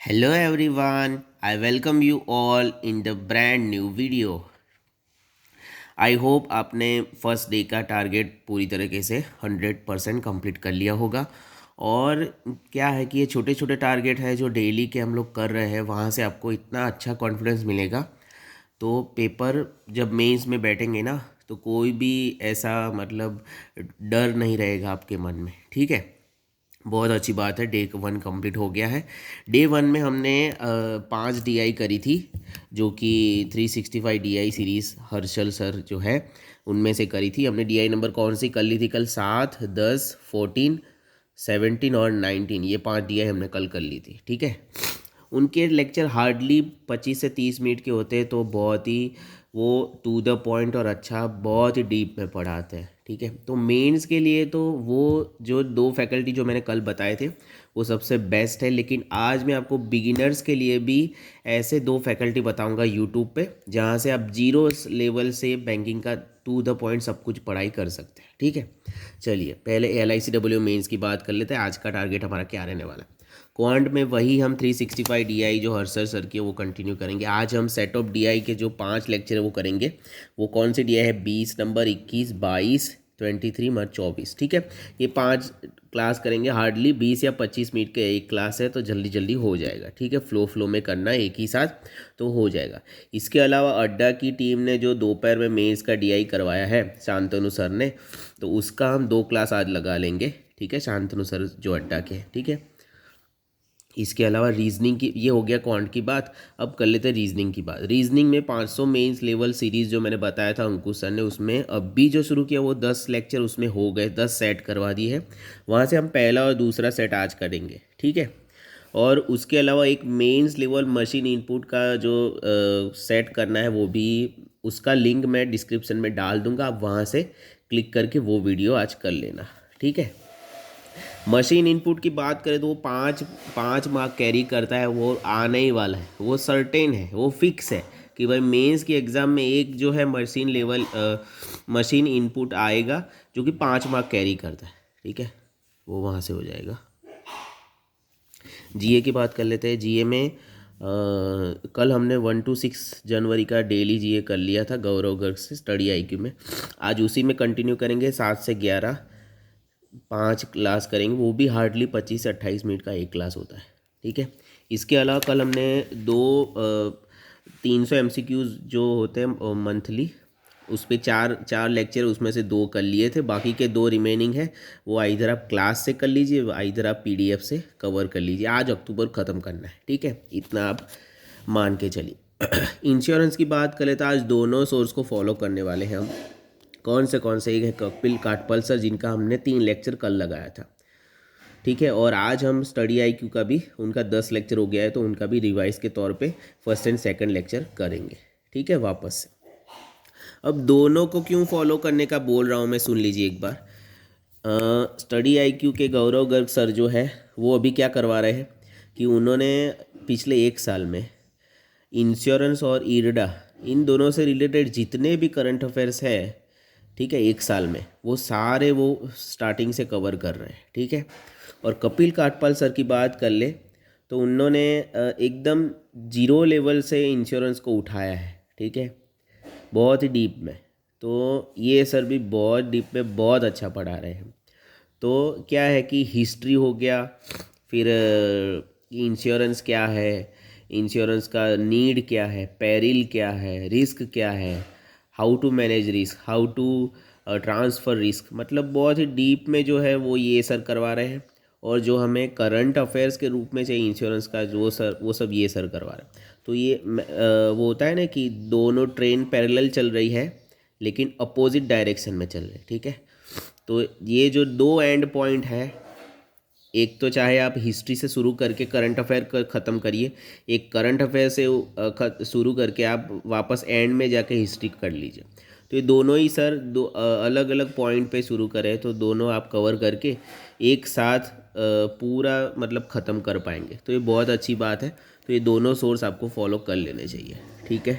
Hello everyone, I welcome you all in the brand new video. I hope आपने first day का target पूरी तरीके से 100% complete कर लिया होगा। और क्या है कि ये छोटे छोटे टारगेट है जो डेली के हम लोग कर रहे हैं, वहाँ से आपको इतना अच्छा कॉन्फिडेंस मिलेगा। तो पेपर जब मेंस में बैठेंगे ना, तो कोई भी ऐसा डर नहीं रहेगा आपके मन में। ठीक है, बहुत अच्छी बात है। डे 1 कंप्लीट हो गया है। डे 1 में हमने 5 DI करी थी, जो कि 365 DI सीरीज़ हर्षल सर जो है उनमें से करी थी। हमने DI नंबर कौन सी कर ली थी कल? 7, 10, 14, 17 और 19, ये 5 DI हमने कल कर ली थी। ठीक है, उनके लेक्चर हार्डली 25 से 30 मिनट के होते हैं, तो बहुत ही वो टू द पॉइंट और अच्छा बहुत ही डीप में पढ़ाते हैं। ठीक है, तो मेंस के लिए तो वो जो दो फैकल्टी जो मैंने कल बताए थे वो सबसे बेस्ट है। लेकिन आज मैं आपको बिगिनर्स के लिए भी ऐसे दो फैकल्टी बताऊंगा यूट्यूब पे, जहाँ से आप जीरो लेवल से बैंकिंग का टू द पॉइंट सब कुछ पढ़ाई कर सकते हैं। ठीक है, चलिए पहले LICW मेंस की बात कर लेते हैं। आज का टारगेट हमारा क्या रहने वाला है? क्वांट में वही हम 365 DI जो हर्षर सर की है वो कंटिन्यू करेंगे। आज हम सेट ऑफ DI के जो 5 लेक्चर है वो करेंगे। वो कौन से DI है? 20 नंबर, 21, 22, 23 और 24। ठीक है, ये 5 क्लास करेंगे। हार्डली 20 या 25 मिनट के एक क्लास है, तो जल्दी जल्दी हो जाएगा। ठीक है, फ्लो में करना है एक ही साथ, तो हो जाएगा। इसके अलावा अड्डा की टीम ने जो दोपहर में मेंस का DI करवाया है शांतनु सर ने, तो उसका हम 2 क्लास आज लगा लेंगे। ठीक है, शांतनु सर जो अड्डा के। ठीक है, इसके अलावा रीजनिंग की, ये हो गया क्वांट की बात। अब कर लेते हैं रीजनिंग की बात। रीजनिंग में 500 मेंस लेवल सीरीज़ जो मैंने बताया था अंकुश सर ने, उसमें अब भी जो शुरू किया वो 10 लेक्चर उसमें हो गए, 10 सेट करवा दिए हैं। वहाँ से हम पहला और दूसरा सेट आज करेंगे। ठीक है, और उसके अलावा एक मेंस लेवल मशीन इनपुट का जो सेट करना है, वो भी उसका लिंक मैं डिस्क्रिप्शन में डाल दूंगा। आप वहाँ से क्लिक करके वो वीडियो आज कर लेना। ठीक है, मशीन इनपुट की बात करें तो वो पाँच पाँच मार्क कैरी करता है, वो आने ही वाला है, वो सर्टेन है, वो फिक्स है कि भाई मेंस के एग्ज़ाम में एक जो है मशीन इनपुट आएगा जो कि 5 मार्क कैरी करता है। ठीक है, वो वहाँ से हो जाएगा। GA की बात कर लेते हैं। GA में कल हमने 1 to 6 जनवरी का डेली GA कर लिया था गौरव गर्ग से स्टडी IQ में। आज उसी में कंटिन्यू करेंगे। 7 से 11 5 क्लास करेंगे, वो भी हार्डली 25 से 28 मिनट का एक क्लास होता है। ठीक है, इसके अलावा कल हमने 300 MCQs जो होते हैं मंथली, उस पर चार लेक्चर उसमें से 2 कर लिए थे। बाकी के 2 रिमेनिंग है, वो आइधर आप क्लास से कर लीजिए, आइधर आप PDF से कवर कर लीजिए। आज अक्टूबर ख़त्म करना है। ठीक है, इतना आप मान के चलिए। इंश्योरेंस की बात करें तो आज दोनों सोर्स को फॉलो करने वाले हैं हम। कौन से? एक है कपिल काटपल सर, जिनका हमने 3 लेक्चर कल लगाया था। ठीक है, और आज हम स्टडी IQ का भी, उनका 10 लेक्चर हो गया है, तो उनका भी रिवाइज के तौर पे फर्स्ट एंड सेकंड लेक्चर करेंगे। ठीक है, वापस से। अब दोनों को क्यों फॉलो करने का बोल रहा हूँ मैं, सुन लीजिए एक बार। स्टडी IQ के गौरव गर्ग सर जो है वो अभी क्या करवा रहे हैं कि उन्होंने पिछले 1 साल में इंश्योरेंस और IRDA, इन दोनों से रिलेटेड जितने भी करंट अफेयर्स है, ठीक है, 1 साल में वो सारे वो स्टार्टिंग से कवर कर रहे हैं। ठीक है, और कपिल काटपाल सर की बात कर ले तो उन्होंने एकदम जीरो लेवल से इंश्योरेंस को उठाया है। ठीक है, बहुत ही डीप में। तो ये सर भी बहुत डीप में बहुत अच्छा पढ़ा रहे हैं। तो क्या है कि हिस्ट्री हो गया, फिर इंश्योरेंस क्या है, इंश्योरेंस का नीड क्या है, पेरिल क्या है, रिस्क क्या है, how to manage risk, how to transfer risk, मतलब बहुत ही डीप में जो है वो ये सर करवा रहे हैं। और जो हमें करंट अफेयर्स के रूप में चाहिए इंश्योरेंस का, जो सर वो सब ये सर करवा रहे हैं। तो ये वो होता है ना कि दोनों ट्रेन पैरेलल चल रही है लेकिन अपोजिट डायरेक्शन में चल रहे हैं। ठीक है, तो ये जो 2 एंड पॉइंट है, एक तो चाहे आप हिस्ट्री से शुरू करके करंट अफेयर ख़त्म करिए, एक करंट अफेयर से शुरू करके आप वापस एंड में जाके हिस्ट्री कर लीजिए। तो ये दोनों ही सर दो अलग अलग पॉइंट पे शुरू करें, तो दोनों आप कवर करके एक साथ पूरा ख़त्म कर पाएंगे। तो ये बहुत अच्छी बात है। तो ये दोनों सोर्स आपको फॉलो कर लेने चाहिए। ठीक है,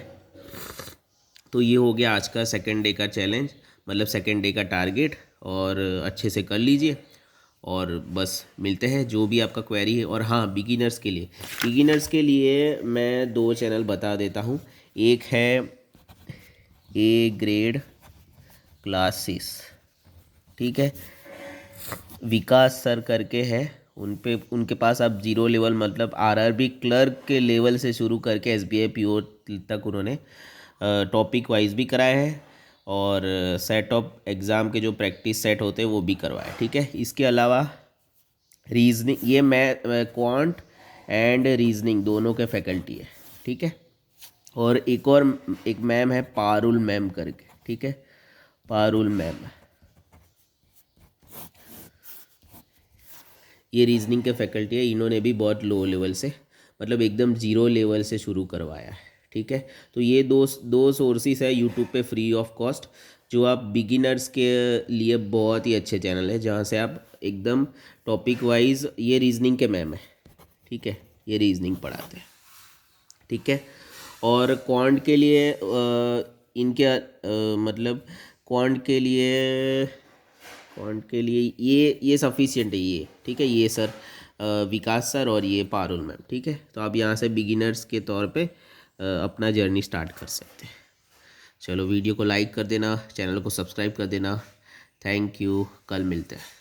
तो ये हो गया आज का सेकेंड डे का चैलेंज, सेकेंड डे का टारगेट, और अच्छे से कर लीजिए। और बस मिलते हैं जो भी आपका क्वेरी है। और हाँ, बिगिनर्स के लिए मैं 2 चैनल बता देता हूँ। एक है ए ग्रेड क्लासेस, ठीक है, विकास सर करके है। उनके पास आप जीरो लेवल मतलब आरआरबी क्लर्क के लेवल से शुरू करके एसबीआई पीओ तक उन्होंने टॉपिक वाइज भी कराए हैं, और सेट ऑफ एग्ज़ाम के जो प्रैक्टिस सेट होते हैं वो भी करवाए, ठीक है। इसके अलावा रीजनिंग, ये मैं क्वांट एंड रीजनिंग दोनों के फैकल्टी है, ठीक है। और एक मैम है पारुल मैम करके, ठीक है, पारुल मैम, ये रीजनिंग के फैकल्टी है। इन्होंने भी बहुत लो लेवल से मतलब एकदम ज़ीरो लेवल से शुरू करवाया है, ठीक है। तो ये दो सोर्सेस है यूट्यूब पे फ्री ऑफ कॉस्ट, जो आप बिगिनर्स के लिए बहुत ही अच्छे चैनल है, जहाँ से आप एकदम टॉपिक वाइज, ये रीजनिंग के मैम है, ठीक है, ये रीजनिंग पढ़ाते हैं, ठीक है। और क्वांट के लिए इनके मतलब क्वांट के लिए ये सफिशिएंट है, ये ठीक है, ये सर विकास सर और ये पारुल मैम, ठीक है। तो आप यहाँ से बिगिनर्स के तौर पे अपना जर्नी स्टार्ट कर सकते हैं। चलो, वीडियो को लाइक कर देना, चैनल को सब्सक्राइब कर देना। थैंक यू, कल मिलते हैं।